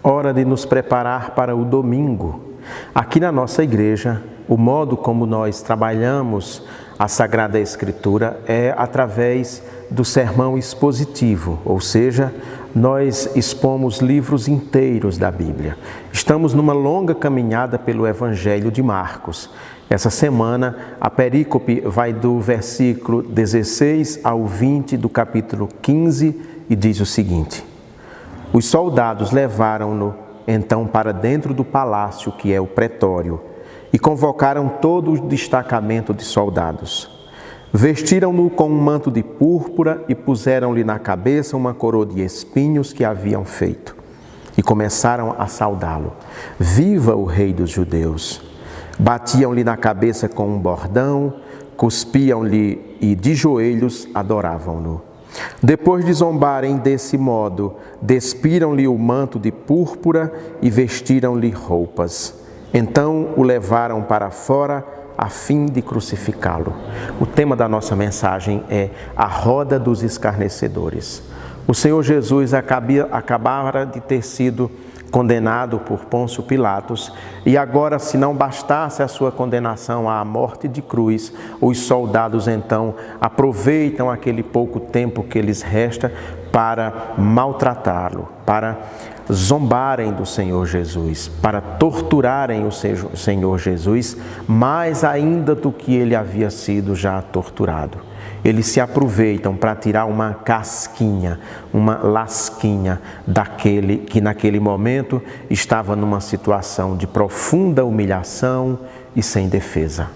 Hora de nos preparar para o domingo. Aqui na nossa igreja, o modo como nós trabalhamos a Sagrada Escritura é através do sermão expositivo, ou seja, nós expomos livros inteiros da Bíblia. Estamos numa longa caminhada pelo Evangelho de Marcos. Essa semana, a perícope vai do versículo 16 ao 20 do capítulo 15 e diz o seguinte: Os soldados levaram-no então para dentro do palácio, que é o pretório, e convocaram todo o destacamento de soldados. Vestiram-no com um manto de púrpura e puseram-lhe na cabeça uma coroa de espinhos que haviam feito. E começaram a saudá-lo: Viva o Rei dos Judeus! Batiam-lhe na cabeça com um bordão, cuspiam-lhe e de joelhos adoravam-no. Depois de zombarem desse modo, despiram-lhe o manto de púrpura e vestiram-lhe roupas. Então o levaram para fora a fim de crucificá-lo. O tema da nossa mensagem é a roda dos escarnecedores. O Senhor Jesus acabara de ter sido condenado por Pôncio Pilatos, e agora, se não bastasse a sua condenação à morte de cruz, os soldados então aproveitam aquele pouco tempo que lhes resta para maltratá-lo, para zombarem do Senhor Jesus, para torturarem o Senhor Jesus, mais ainda do que ele havia sido já torturado. Eles se aproveitam para tirar uma casquinha, uma lasquinha daquele que naquele momento estava numa situação de profunda humilhação e sem defesa.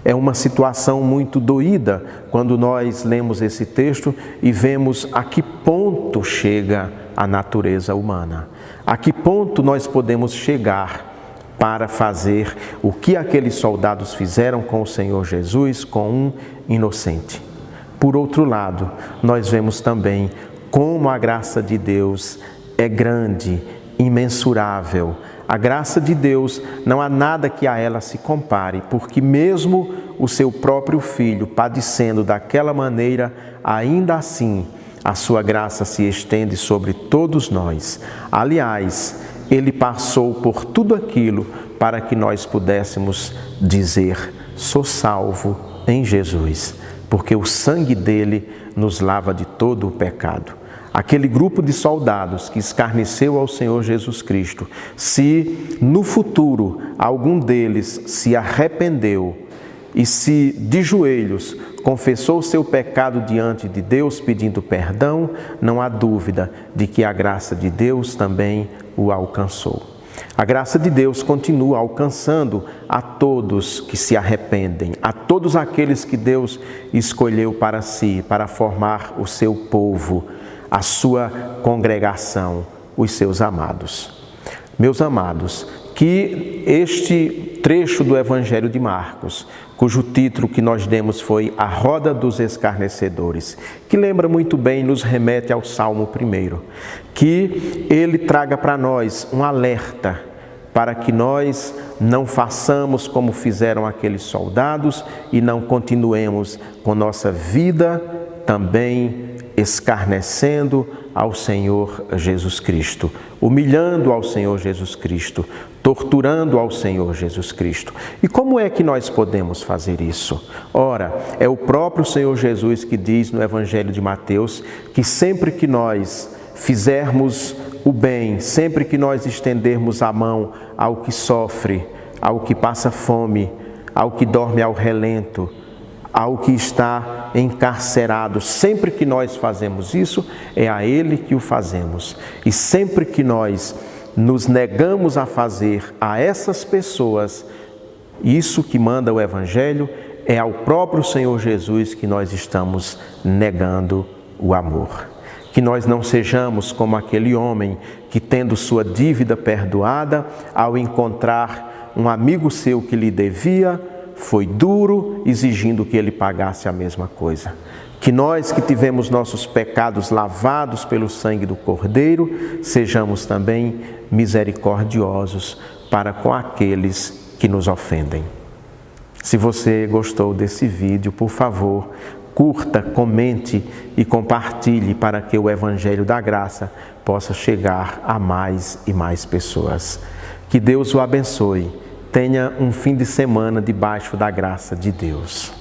É uma situação muito doída quando nós lemos esse texto e vemos a que ponto chega a natureza humana. A que ponto nós podemos chegar para fazer o que aqueles soldados fizeram com o Senhor Jesus, com um inocente. Por outro lado, nós vemos também como a graça de Deus é grande, imensurável. A graça de Deus, não há nada que a ela se compare, porque mesmo o seu próprio Filho padecendo daquela maneira, ainda assim a sua graça se estende sobre todos nós. Aliás, ele passou por tudo aquilo para que nós pudéssemos dizer: sou salvo em Jesus, porque o sangue dele nos lava de todo o pecado. Aquele grupo de soldados que escarneceu ao Senhor Jesus Cristo, se no futuro algum deles se arrependeu e se de joelhos confessou o seu pecado diante de Deus pedindo perdão, não há dúvida de que a graça de Deus também o alcançou. A graça de Deus continua alcançando a todos que se arrependem, a todos aqueles que Deus escolheu para si, para formar o seu povo, a sua congregação, os seus amados. Meus amados, que este trecho do Evangelho de Marcos, cujo título que nós demos foi A Roda dos Escarnecedores, que lembra muito bem, nos remete ao Salmo 1, que ele traga para nós um alerta para que nós não façamos como fizeram aqueles soldados e não continuemos com nossa vida também escarnecendo ao Senhor Jesus Cristo, humilhando ao Senhor Jesus Cristo, torturando ao Senhor Jesus Cristo. E como é que nós podemos fazer isso? Ora, é o próprio Senhor Jesus que diz no Evangelho de Mateus que sempre que nós fizermos o bem, sempre que nós estendermos a mão ao que sofre, ao que passa fome, ao que dorme ao relento, ao que está encarcerado, sempre que nós fazemos isso, é a Ele que o fazemos. E sempre que nós nos negamos a fazer a essas pessoas isso que manda o Evangelho, é ao próprio Senhor Jesus que nós estamos negando o amor. Que nós não sejamos como aquele homem que, tendo sua dívida perdoada, ao encontrar um amigo seu que lhe devia, foi duro, exigindo que ele pagasse a mesma coisa. Que nós que tivemos nossos pecados lavados pelo sangue do Cordeiro, sejamos também misericordiosos para com aqueles que nos ofendem. Se você gostou desse vídeo, por favor, curta, comente e compartilhe para que o Evangelho da Graça possa chegar a mais e mais pessoas. Que Deus o abençoe. Tenha um fim de semana debaixo da graça de Deus.